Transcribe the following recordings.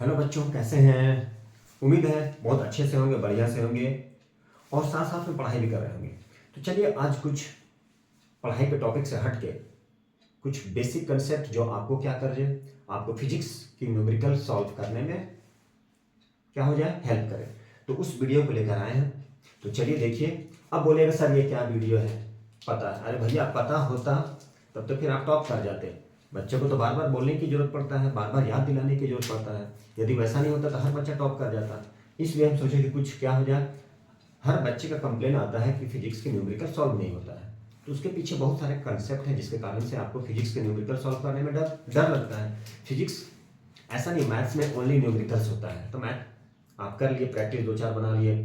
Hello बच्चों, कैसे हैं? उम्मीद है बहुत अच्छे से होंगे, बढ़िया से होंगे और साथ साथ में पढ़ाई भी कर रहे होंगे। तो चलिए आज कुछ पढ़ाई के टॉपिक से हट के कुछ बेसिक कंसेप्ट जो आपको क्या कर जाए, आपको फिजिक्स की न्यूमेरिकल सॉल्व करने में क्या हो जाए, हेल्प करे। तो उस वीडियो को लेकर आए हैं। तो चलिए देखिए। अब बोलेगा सर ये क्या वीडियो है, पता है? अरे भैया पता होता तब तो फिर आप टॉप कर जाते। बच्चे को तो बार बार बोलने की जरूरत पड़ता है, बार बार याद दिलाने की जरूरत पड़ता है। यदि वैसा नहीं होता तो हर बच्चा टॉप कर जाता। इसलिए हम सोचे कि कुछ क्या हो जाए। हर बच्चे का कंप्लेन आता है कि फिजिक्स के न्यूमेरिकल सॉल्व नहीं होता है। तो उसके पीछे बहुत सारे कंसेप्ट हैं जिसके कारण से आपको फिजिक्स के न्यूमेरिकल सॉल्व करने में डर डर लगता है। फिजिक्स ऐसा नहीं, मैथ्स में ओनली न्यूमेरिकल्स होता है। तो मैथ आप कर लिए, प्रैक्टिस दो चार बना लिए,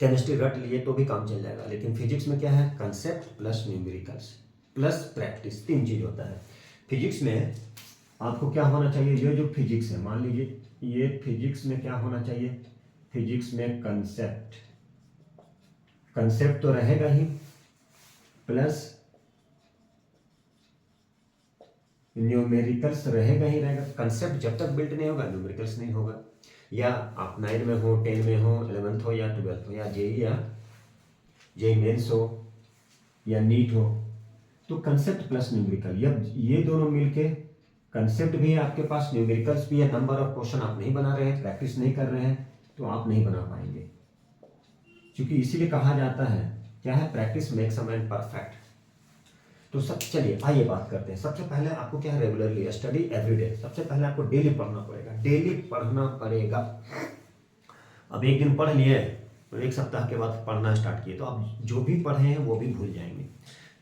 केमिस्ट्री रट लिए तो भी काम चल जाएगा। लेकिन फिजिक्स में क्या है, concept plus numericals plus practice, तीन चीज होता है फिजिक्स में। आपको क्या होना चाहिए, ये जो फिजिक्स है, मान लीजिए ये फिजिक्स में क्या होना चाहिए, फिजिक्स में कंसेप्ट, कंसेप्ट तो रहेगा ही, प्लस न्यूमेरिकल्स रहेगा ही रहेगा। कंसेप्ट जब तक बिल्ट नहीं होगा न्यूमेरिकल्स नहीं होगा। या आप 9 में हो, 10 में हो, 11th हो या 12th हो, या जेई मेंस हो या नीट हो, तो कंसेप्ट प्लस न्यूमेरिकल ये दोनों मिलके, कंसेप्ट भी है आपके पास, न्यूमेरिकल्स भी है। नंबर ऑफ क्वेश्चन आप नहीं बना रहे हैं, प्रैक्टिस नहीं कर रहे हैं, तो आप नहीं बना पाएंगे। क्योंकि इसीलिए कहा जाता है क्या है, practice makes a man perfect. तो सब चलिए आइए बात करते हैं। सबसे पहले आपको क्या है, रेगुलरली स्टडी एवरीडे। सबसे पहले आपको डेली पढ़ना पड़ेगा, डेली पढ़ना पड़ेगा। अब एक दिन पढ़ लिए तो एक सप्ताह के बाद पढ़ना स्टार्ट किए तो आप जो भी पढ़े हैं वो भी भूल जाएंगे।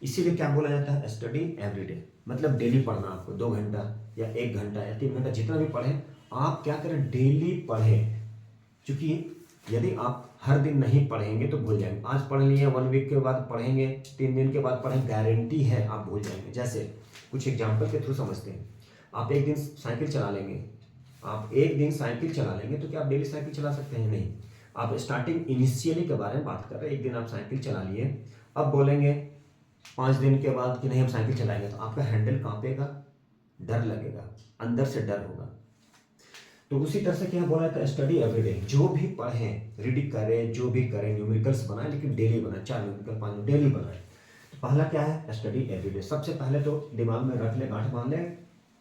इसीलिए क्या बोला जाता है, स्टडी एवरीडे, मतलब डेली पढ़ना। आपको 2 घंटा या 1 घंटा या 3 घंटा जितना भी पढ़ें, आप क्या करें, डेली पढ़ें। क्योंकि यदि आप हर दिन नहीं पढ़ेंगे तो भूल जाएंगे। आज पढ़ लिए, 1 वीक के बाद पढ़ेंगे, 3 दिन के बाद पढ़ेंगे, गारंटी है आप भूल जाएंगे। जैसे कुछ एग्जाम्पल के थ्रू समझते हैं। आप एक दिन साइकिल चला लेंगे, आप एक दिन साइकिल चला लेंगे तो क्या आप डेली साइकिल चला सकते हैं? नहीं। आप स्टार्टिंग इनिशियली के बारे में बात कर रहे हैं। एक दिन आप साइकिल चला लिए, अब बोलेंगे 5 दिन के बाद कि नहीं हम साइकिल चलाएंगे, तो आपका हैंडल कांपेगा, डर लगेगा, अंदर से डर होगा। तो उसी तरह से क्या बोला था, स्टडी एवरीडे। जो भी पढ़ें, रीड करें, जो भी करें, न्यूमेरिकल्स बनाए, लेकिन डेली बनाए। 4 न्यूमेरिकल 5 डेली बनाए। तो पहला क्या है, स्टडी एवरीडे। सबसे पहले तो दिमाग में रख ले, गांठ बांध ले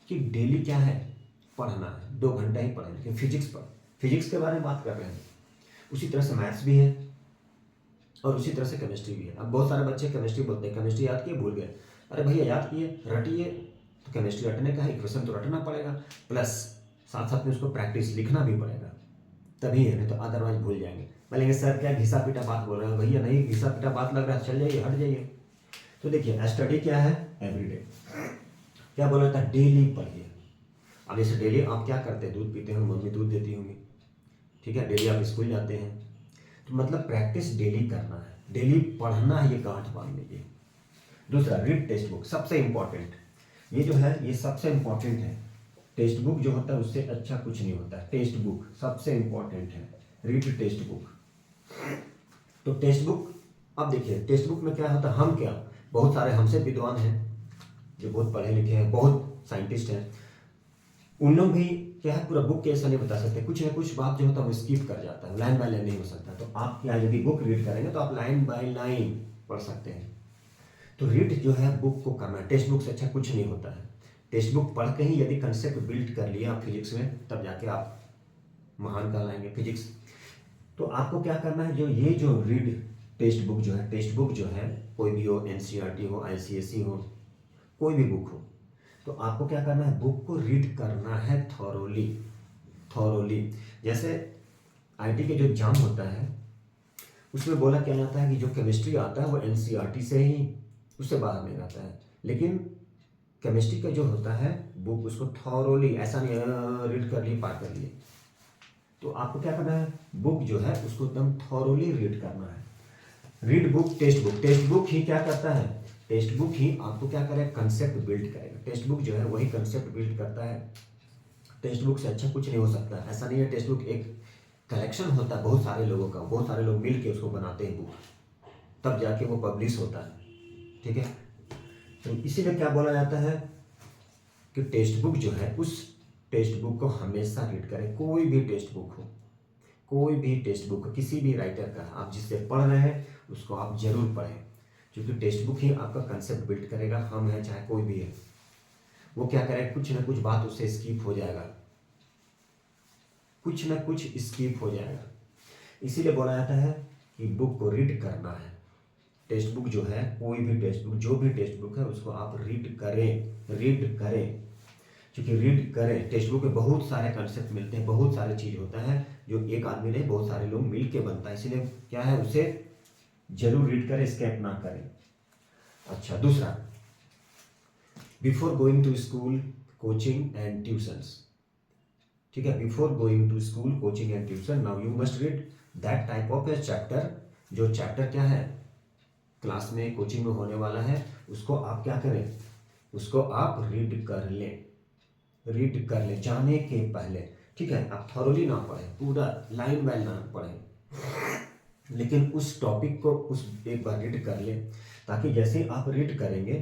कि डेली क्या है, पढ़ना है। 2 घंटा ही पढ़ें, लेकिन फिजिक्स पर, फिजिक्स के बारे में बात कर रहे हैं। उसी तरह से मैथ्स भी है और उसी तरह से केमिस्ट्री भी है। अब बहुत सारे बच्चे केमिस्ट्री बोलते हैं, केमिस्ट्री याद किए भूल गए। अरे भैया याद किए, रटिए। तो केमिस्ट्री रटने का है, इक्वेशन तो रटना पड़ेगा, प्लस साथ साथ में उसको प्रैक्टिस लिखना भी पड़ेगा, तभी है। नहीं तो अदरवाइज भूल जाएंगे। बोलेंगे सर क्या घिसा पीटा बात बोल रहे हैं। भैया नहीं घिसा पीटा बात लग रहा है, चल जाइए, हट जाइए। तो देखिए स्टडी क्या है, एवरीडे। क्या बोला था, डेली पढ़िए। अब जैसे डेली आप क्या करते हैं, दूध पीते हो, मम्मी दूध देती होंगी, ठीक है, डेली आप स्कूल जाते हैं, तो मतलब प्रैक्टिस डेली करना है, डेली पढ़ना है, ये गांठ बांध लीजिए। दूसरा, रीड टेक्स्ट बुक, सबसे इंपॉर्टेंट। ये जो है ये सबसे इंपॉर्टेंट है। टेक्स्ट बुक जो होता है उससे अच्छा कुछ नहीं होता है। टेक्स्ट बुक सबसे इंपॉर्टेंट है, रीड टेक्स्ट बुक। तो टेक्स्ट बुक, अब देखिए टेक्स्ट बुक में क्या होता है, हम क्या, बहुत सारे हमसे विद्वान हैं जो बहुत पढ़े लिखे हैं, बहुत साइंटिस्ट हैं, उन लोग भी क्या है, पूरा बुक कैसा नहीं बता सकते। कुछ ना कुछ बात जो होता है वो स्किप कर जाता है, लाइन बाय लाइन नहीं हो सकता। तो आप क्या, यदि बुक रीड करेंगे तो आप लाइन बाय लाइन पढ़ सकते हैं। तो रीड जो है बुक को करना है, टेक्स्ट बुक से अच्छा कुछ नहीं होता है। टेक्स्ट बुक पढ़ के ही यदि कंसेप्ट बिल्ड कर लिया आप फिजिक्स में, तब जाके आप महान कहलाएंगे फिजिक्स। तो आपको क्या करना है, जो रीड टेक्स्ट बुक जो है, टेक्स्ट बुक जो है कोई भी हो, एनसीईआरटी हो, आईसीएसई हो, कोई भी बुक हो, तो आपको क्या करना है, बुक को रीड करना है थॉरोली, थॉरोली। जैसे आईटी के जो एग्जाम होता है उसमें बोला क्या जाता है कि जो केमिस्ट्री आता है वो एनसीईआरटी से ही, उससे बाहर नहीं रहता है। लेकिन केमिस्ट्री का जो होता है बुक, उसको थॉरोली, ऐसा नहीं रीड कर लिए पार कर लिए। तो आपको क्या करना है, बुक जो है उसको एकदम थॉरोली रीड करना है। Read book, text book. Text book ही क्या करता है, टेक्स्ट बुक ही आपको क्या करेगा, कंसेप्ट बिल्ड करेगा। टेक्स्ट बुक जो है वही कंसेप्ट बिल्ड करता है। टेक्स्ट बुक से अच्छा कुछ नहीं हो सकता। ऐसा नहीं है, टेक्स्ट बुक एक कलेक्शन होता है बहुत सारे लोगों का, बहुत सारे लोग मिल के उसको बनाते हैं बुक, तब जाके वो पब्लिश होता है, ठीक है। तो इसीलिए क्या बोला जाता है कि टेक्स्ट बुक जो है उस टेक्स्ट बुक को हमेशा रीड करें। कोई भी टेक्स्ट बुक हो, कोई भी टेक्स्ट बुक किसी भी राइटर का आप जिससे पढ़ रहे हैं उसको आप जरूर पढ़ें, क्योंकि टेक्स्ट बुक ही आपका कंसेप्ट बिल्ड करेगा। हम हैं चाहे कोई भी है, वो क्या करेगा, कुछ ना कुछ बात उससे स्किप हो जाएगा, कुछ ना कुछ स्किप हो जाएगा। इसीलिए बोला जाता है कि बुक को रीड करना है। टेक्स्ट बुक जो है, कोई भी टेक्स्ट बुक, जो भी टेक्स्ट बुक है उसको आप रीड करें, क्योंकि रीड करें। टेक्स्ट बुक में बहुत सारे कंसेप्ट मिलते हैं, बहुत सारे चीज़ होता है जो एक आदमी नहीं बहुत सारे लोग मिल के बनता है। इसलिए क्या है, उसे जरूर रीड करें, स्किप ना करें। अच्छा, दूसरा, before going to school, coaching and tuitions. ठीक है, before going to school, coaching and tuition, now you must read that type of a chapter. जो चैप्टर क्या है, क्लास में कोचिंग में होने वाला है, उसको आप क्या करें, उसको आप रीड कर लें जाने के पहले। ठीक है, आप थॉरोली ना पढ़ें, पूरा लाइन बाय लाइन पढ़ें, लेकिन उस टॉपिक को एक बार रीड कर लें, ताकि जैसे ही आप रीड करेंगे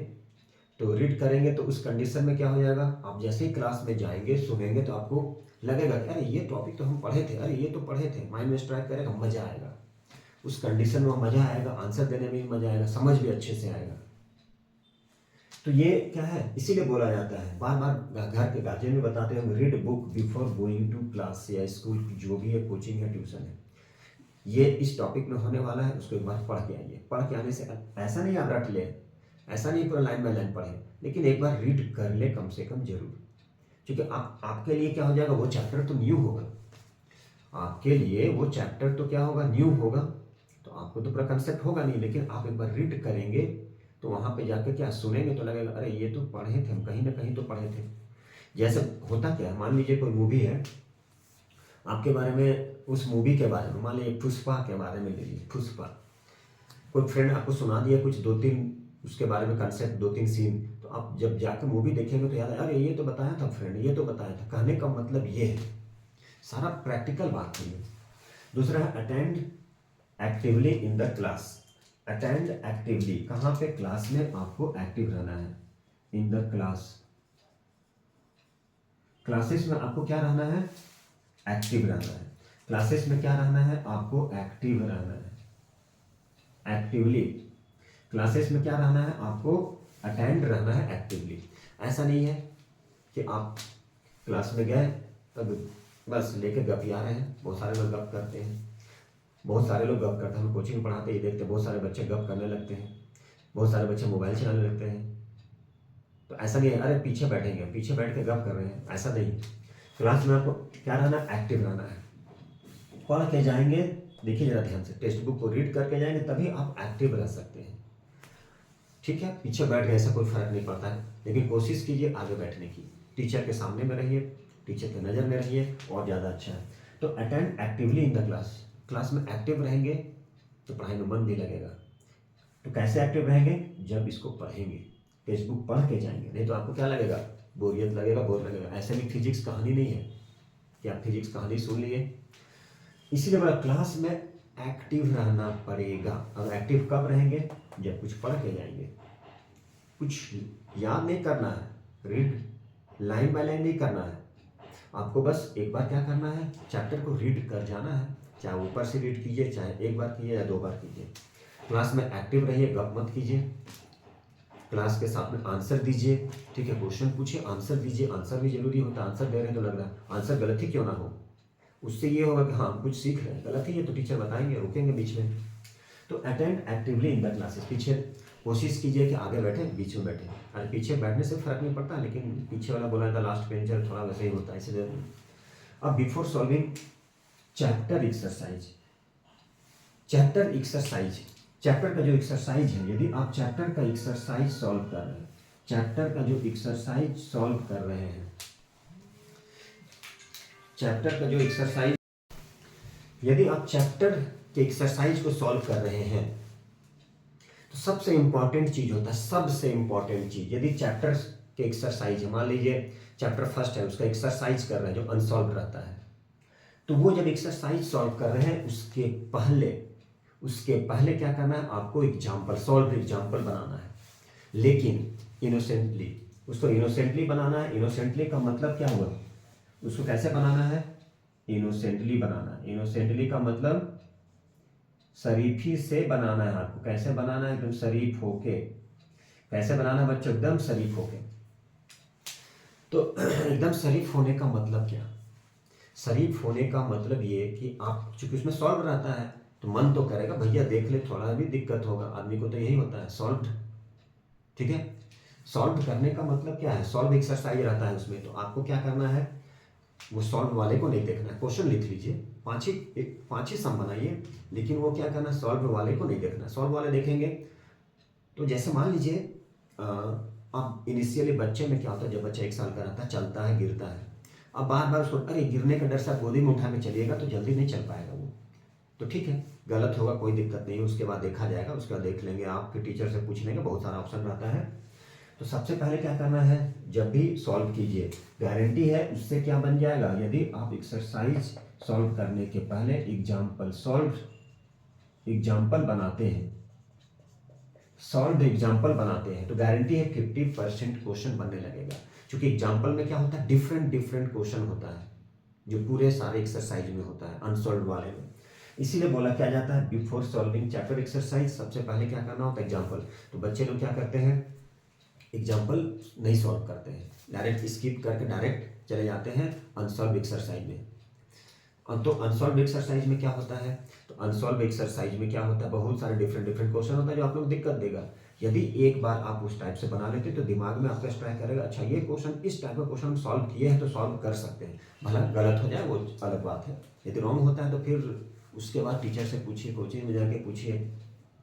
तो उस कंडीशन में क्या हो जाएगा, आप जैसे ही क्लास में जाएंगे, सुनेंगे, तो आपको लगेगा कि अरे ये टॉपिक तो हम पढ़े थे, अरे ये तो पढ़े थे, माइंड में स्ट्राइक करेगा, मजा आएगा। उस कंडीशन में मजा आएगा, आंसर देने में भी मजा आएगा, समझ भी अच्छे से आएगा। तो ये क्या है, इसीलिए बोला जाता है, बार बार घर के गार्जियन भी बताते हैं, read book before going to class या स्कूल, जो भी है, कोचिंग या ट्यूशन है, ये इस टॉपिक में होने वाला है, उसको एक बार पढ़ के आइए। पढ़ के आने से ऐसा नहीं आप रट ले, ऐसा नहीं पूरा लाइन बाय लाइन पढ़ें, लेकिन एक बार रीड कर ले कम से कम जरूर, क्योंकि आपके लिए क्या हो जाएगा, वो चैप्टर तो न्यू होगा, आपके लिए वो चैप्टर तो क्या होगा, न्यू होगा, तो आपको तो पूरा कंसेप्ट होगा नहीं, लेकिन आप एक बार रीड करेंगे तो वहाँ पे जाकर क्या सुनेंगे तो लगेगा अरे ये तो पढ़े थे हम, कहीं ना कहीं तो पढ़े थे। जैसे होता क्या है, मान लीजिए कोई मूवी है, आपके बारे में, उस मूवी के बारे में, मान लीजिए पुष्पा के बारे में ले लीजिए, पुष्पा, कोई फ्रेंड आपको सुना दिया कुछ 2-3 उसके बारे में कंसेप्ट, 2-3 सीन, तो आप जब जाकर मूवी देखेंगे तो याद है, अरे ये तो बताया था फ्रेंड, ये तो बताया था। कहने का मतलब ये है, सारा प्रैक्टिकल बात है। दूसरा है attend actively in the class. Attend actively, कहाँ पे, क्लास में आपको एक्टिव रहना है, इन द क्लास, क्लासेस में आपको क्या रहना है, एक्टिव रहना है। क्लासेस में क्या रहना है, आपको एक्टिव रहना है, एक्टिवली। क्लासेस में क्या रहना है, आपको अटेंड रहना है एक्टिवली। ऐसा नहीं है कि आप क्लास में गए तब बस लेके गपिया रहे हैं, बहुत सारे लोग गप करते हैं, बहुत सारे लोग गप करते हैं, हम कोचिंग पढ़ाते ही देखते हैं, बहुत सारे बच्चे गप करने लगते हैं, बहुत सारे बच्चे मोबाइल चलाने लगते हैं। तो ऐसा नहीं है अरे पीछे बैठेंगे, पीछे बैठ के गप कर रहे हैं, ऐसा नहीं। क्लास में आपको क्या रहना, एक्टिव रहना है, पढ़ के जाएंगे। देखिए जरा ध्यान से, टेक्स्ट बुक को रीड करके जाएंगे तभी आप एक्टिव रह सकते हैं। ठीक है, पीछे बैठ गए ऐसा कोई फर्क नहीं पड़ता है, लेकिन कोशिश कीजिए आगे बैठने की, टीचर के सामने में रहिए, टीचर की नज़र में रहिए, और ज़्यादा अच्छा है। तो attend actively in the class, class में एक्टिव रहेंगे तो पढ़ाई में मन भी लगेगा। तो कैसे एक्टिव रहेंगे, जब इसको पढ़ेंगे, टेक्स्ट बुक पढ़ के जाएंगे, नहीं तो आपको क्या लगेगा, बोरियत लगेगा, बोर लगेगा। ऐसे में फिजिक्स कहानी नहीं है कि आप फिजिक्स कहानी सुन लिए। इसीलिए बड़ा क्लास में एक्टिव रहना पड़ेगा। और एक्टिव कब रहेंगे, जब कुछ पढ़ के जाएंगे। कुछ याद नहीं करना है, रीड लाइन बाय लाइन नहीं करना है, आपको बस एक बार क्या करना है, चैप्टर को रीड कर जाना है, चाहे ऊपर से रीड कीजिए, चाहे एक बार कीजिए या 2 बार कीजिए। क्लास में एक्टिव रहिए, गप मत कीजिए, क्लास के साथ में आंसर दीजिए। ठीक है, क्वेश्चन पूछिए, आंसर दीजिए, आंसर भी जरूरी होता है, आंसर दे रहे हैं तो लग रहा है आंसर गलत ही क्यों ना हो, उससे ये होगा कि हाँ कुछ सीख रहे हैं, गलत ही है तो टीचर बताएंगे, रुकेंगे बीच में। तो attend actively in the classes, पीछे कोशिश कीजिए कि आगे बैठे, बीच में बैठे। अरे पीछे बैठने से फर्क नहीं पड़ता, लेकिन पीछे वाला बोला था लास्ट बेंचर, थोड़ा वैसे ही होता है, इसलिए। अब before solving chapter exercise, chapter exercise, chapter का जो एक्सरसाइज है, यदि आप चैप्टर का एक्सरसाइज सॉल्व कर रहे हैं, चैप्टर का जो एक्सरसाइज सॉल्व कर रहे हैं, चैप्टर का जो एक्सरसाइज, यदि आप चैप्टर के एक्सरसाइज को सॉल्व कर रहे हैं तो सबसे इंपॉर्टेंट चीज होता है, सबसे इंपॉर्टेंट चीज, यदि चैप्टर के एक्सरसाइज है, मान लीजिए चैप्टर फर्स्ट है, उसका एक्सरसाइज कर रहे हैं जो अनसॉल्व रहता है, तो वो जब एक्सरसाइज सॉल्व कर रहे हैं उसके पहले क्या करना है, आपको एग्जाम्पल, सॉल्व एग्जाम्पल बनाना है, लेकिन इनोसेंटली, उसको इनोसेंटली बनाना है। इनोसेंटली का मतलब क्या हुआ, उसको कैसे बनाना है, इनोसेंटली बनाना है। इनोसेंटली का मतलब शरीफी से बनाना है आपको। कैसे बनाना है, एकदम शरीफ होके। कैसे बनाना है बच्चों, एकदम शरीफ होके। तो एकदम शरीफ होने का मतलब क्या, शरीफ होने का मतलब ये कि आप, चूंकि उसमें सॉल्व रहता है तो मन तो करेगा भैया देख ले, थोड़ा भी दिक्कत होगा, आदमी को तो यही होता है सॉल्व। ठीक है, सॉल्व करने का मतलब क्या है, सॉल्व एक्सरसाइज रहता है उसमें। तो आपको क्या करना है, वो सॉल्व वाले को नहीं देखना है। क्वेश्चन लिख लीजिए, पांच ही सम बनाइए, लेकिन वो क्या करना, सॉल्व वाले को नहीं देखना। सॉल्व वाले देखेंगे तो जैसे मान लीजिए अब इनिशियली बच्चे में क्या होता है, जब बच्चा 1 साल का रहता है, चलता है, गिरता है। अब बार बार उसको अरे गिरने का डर से आप गोदी में उठा के चलिएगा तो जल्दी नहीं चल पाएगा वो। तो ठीक है, गलत होगा, कोई दिक्कत नहीं है, उसके बाद देखा जाएगा, उसके बाद देख लेंगे, आप फिर टीचर से पूछ लेंगे, बहुत सारा ऑप्शन रहता है। तो सबसे पहले क्या करना है, जब भी सॉल्व कीजिए, गारंटी है उससे क्या बन जाएगा, यदि आप एक्सरसाइज सॉल्व करने के पहले एग्जाम्पल बनाते हैं, सॉल्व एग्जाम्पल बनाते हैं, तो गारंटी है 50% क्वेश्चन बनने लगेगा। क्योंकि एग्जाम्पल में क्या होता है, डिफरेंट डिफरेंट क्वेश्चन होता है, जो पूरे सारे एक्सरसाइज में होता है, अनसॉल्व वाले में। इसीलिए बोला क्या जाता है, बिफोर सॉल्विंग चैप्टर एक्सरसाइज सबसे पहले क्या करना होता है, एग्जाम्पल। तो बच्चे लोग क्या करते हैं, एग्जाम्पल नहीं सॉल्व करते हैं, डायरेक्ट स्किप करके डायरेक्ट चले जाते हैं अनसॉल्व एक्सरसाइज में। तो अनसॉल्व एक्सरसाइज में क्या होता है, तो अनसॉल्व एक्सरसाइज में क्या होता है, बहुत सारे डिफरेंट डिफरेंट क्वेश्चन होता है जो आप लोग दिक्कत देगा। यदि एक बार आप उस टाइप से बना लेते तो दिमाग में आपका स्ट्राइक करेगा, अच्छा ये क्वेश्चन, इस टाइप का क्वेश्चन हम सॉल्व किए हैं तो सॉल्व कर सकते हैं। भला गलत हो जाए वो अलग बात है, यदि रॉन्ग होता है तो फिर उसके बाद टीचर से पूछिए, कोचिंग में जाके पूछिए,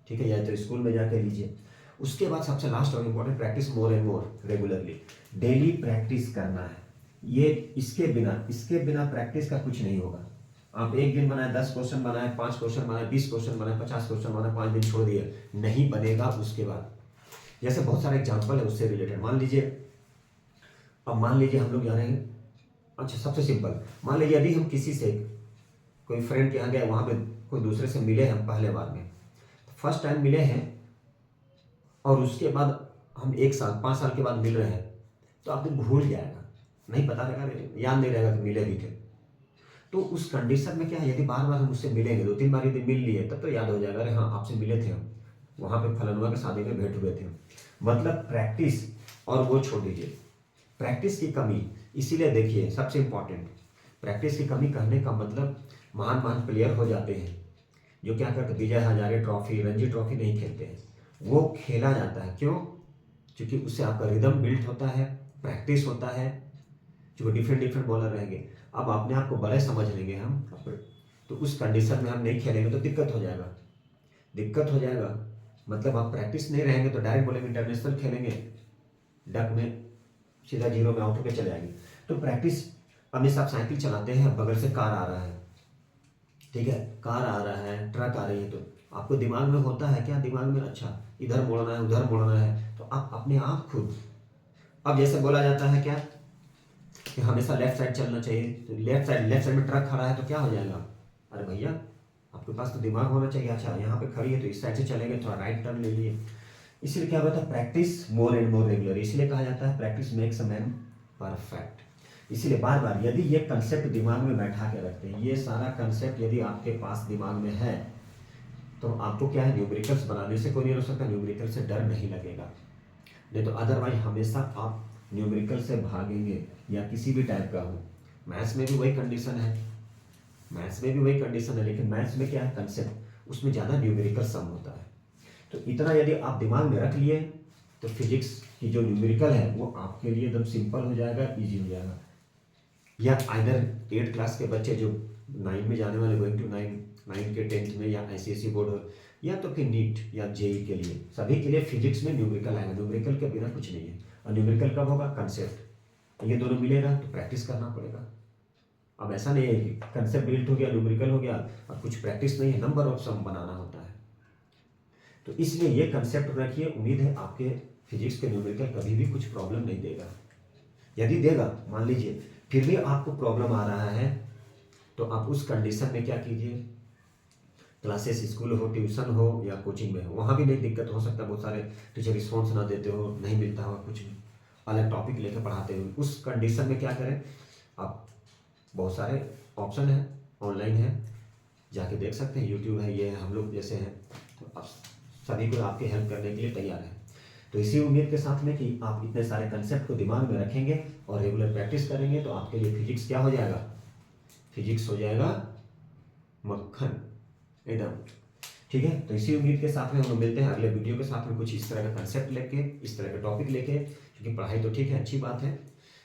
ठीक है, या तो स्कूल में जाके लीजिए। उसके बाद सबसे लास्ट और important, practice more and more regularly. Daily practice करना है, ये इसके बिना प्रैक्टिस का कुछ नहीं होगा। आप एक दिन बनाए, 10 क्वेश्चन बनाए, 5 क्वेश्चन बनाए, 20 क्वेश्चन बनाए, 50 क्वेश्चन बनाए, 5 दिन छोड़ दिए, नहीं बनेगा उसके बाद। जैसे बहुत सारे एग्जाम्पल है उससे रिलेटेड, मान लीजिए हम लोग जा रहे हैं, अच्छा सबसे सिंपल, मान लीजिए यदि हम किसी से, कोई फ्रेंड के यहाँ गए, वहाँ पे कोई दूसरे से मिले हम पहले बार में, फर्स्ट टाइम मिले हैं, और उसके बाद हम 1 साल 5 साल के बाद मिल रहे हैं, तो आदमी भूल जाएगा, नहीं पता रहेगा, याद नहीं रहेगा कि मिले भी थे। तो उस कंडीशन में क्या है, यदि बार बार हम उससे मिलेंगे, 2-3 बार यदि मिल लिए, तब तो याद हो जाएगा, अरे हाँ आपसे मिले थे हम, वहाँ पे फलनुआ के शादी में भेंट हुए थे। मतलब प्रैक्टिस, और वो छोड़ दीजिए, प्रैक्टिस की कमी। इसीलिए देखिए सबसे इंपॉर्टेंट, प्रैक्टिस की कमी कहने का मतलब, महान महान प्लेयर हो जाते हैं जो क्या करते, विजय हजारे ट्रॉफी, रणजी ट्रॉफी नहीं खेलते हैं, वो खेला जाता है। क्यों, क्योंकि उससे आपका रिदम बिल्ड होता है, प्रैक्टिस होता है, जो डिफरेंट डिफरेंट बॉलर रहेंगे। अब अपने आप को बड़े समझ लेंगे हम, तो उस कंडीशन में हम नहीं खेलेंगे तो दिक्कत हो जाएगा। मतलब आप प्रैक्टिस नहीं रहेंगे तो डायरेक्ट बोलेंगे इंटरनेशनल खेलेंगे, डक में सीधा 0 में आउट होकर चले आएंगे। तो प्रैक्टिस, हमेशा आप साइकिल चलाते हैं, बगल से कार आ रहा है, ठीक है, कार आ रहा है, ट्रक आ रही है, तो आपको दिमाग में होता है क्या, दिमाग में अच्छा इधर मुड़ना है, उधर मुड़ना है, तो आप अपने आप खुद, अब जैसे बोला जाता है क्या कि हमेशा लेफ्ट साइड चलना चाहिए, तो लेफ्ट साइड में ट्रक खड़ा है तो क्या हो जाएगा, अरे भैया आपके पास तो दिमाग होना चाहिए, अच्छा यहाँ पे खड़ी है तो इस साइड से चलेंगे, थोड़ा राइट टर्न ले लिए। इसलिए क्या होता है, practice more and more regular. इसलिए कहा जाता है practice makes a man perfect. इसीलिए बार बार यदि ये कंसेप्ट दिमाग में बैठा के रखते हैं, ये सारा कंसेप्ट यदि आपके पास दिमाग में है, तो आपको क्या है, न्यूमेरिकल्स बनाने से कोई नहीं रोक सकता, न्यूमेरिकल से डर नहीं लगेगा। नहीं तो अदरवाइज हमेशा आप न्यूमेरिकल से भागेंगे, या किसी भी टाइप का हो। मैथ्स में भी वही कंडीशन है, लेकिन मैथ्स में क्या है, कंसेप्ट, उसमें ज़्यादा न्यूमेरिकल सम होता है। तो इतना यदि आप दिमाग में रख लिए तो फिजिक्स की जो न्यूमेरिकल है वो आपके लिए एकदम सिंपल हो जाएगा, इजी हो जाएगा। या आइदर 8th क्लास के बच्चे जो 9 में जाने वाले, गोइंग टू 9 के 10th में, या ICSE बोर्ड हो, या तो फिर नीट या जेई के लिए, सभी के लिए फिजिक्स में न्यूमेरिकल आएगा। न्यूमेरिकल के बिना कुछ नहीं है। और न्यूमेरिकल कब होगा, कंसेप्ट, ये दोनों मिलेगा तो प्रैक्टिस करना पड़ेगा। अब ऐसा नहीं है कि कंसेप्ट बिल्ड हो गया, न्यूमेरिकल हो गया और कुछ प्रैक्टिस नहीं है, नंबर ऑफ सम बनाना होता है। तो इसलिए ये कंसेप्ट रखिए, उम्मीद है आपके फिजिक्स के न्यूमेरिकल कभी भी कुछ प्रॉब्लम नहीं देगा। यदि देगा, मान लीजिए फिर भी आपको प्रॉब्लम आ रहा है, तो आप उस कंडीशन में क्या कीजिए, क्लासेस, स्कूल हो, ट्यूशन हो या कोचिंग में हो, वहाँ भी नहीं दिक्कत हो सकता, बहुत सारे टीचर रिस्पॉन्स ना देते हो, नहीं मिलता हो, कुछ अलग टॉपिक लेकर पढ़ाते हो, उस कंडीशन में क्या करें, आप बहुत सारे ऑप्शन है, ऑनलाइन है, जाके देख सकते हैं, यूट्यूब है, ये है, हम लोग जैसे हैं, तो आप सभी को आपके हेल्प करने के लिए तैयार है। तो इसी उम्मीद के साथ में कि आप इतने सारे कंसेप्ट को दिमाग में रखेंगे और रेगुलर प्रैक्टिस करेंगे तो आपके लिए फिजिक्स क्या हो जाएगा, फिजिक्स हो जाएगा मक्खन एकदम। ठीक है, तो इसी उम्मीद के साथ में हम लोग मिलते हैं अगले वीडियो के साथ में कुछ इस तरह का कंसेप्ट लेके, इस तरह का टॉपिक लेके, क्योंकि पढ़ाई तो ठीक है, अच्छी बात है।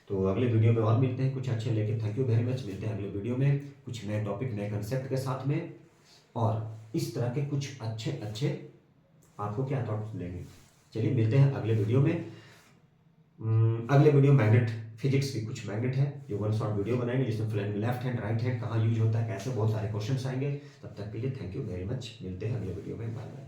तो अगले वीडियो में और मिलते हैं कुछ अच्छे लेके। Thank you very much. मिलते हैं अगले वीडियो में कुछ नए टॉपिक, नए कंसेप्ट के साथ में, और इस तरह के कुछ अच्छे अच्छे आपको क्या थॉट्स देंगे। चलिए मिलते हैं अगले वीडियो में। अगले वीडियो मैग्नेट, फिजिक्स की कुछ मैग्नेट है जो वन शॉट वीडियो बनाएंगे, जिसमें flat left hand, right hand कहाँ यूज होता है, कैसे, बहुत सारे क्वेश्चन आएंगे। तब तक के लिए थैंक यू वेरी मच। मिलते हैं अगले वीडियो में। Bye bye.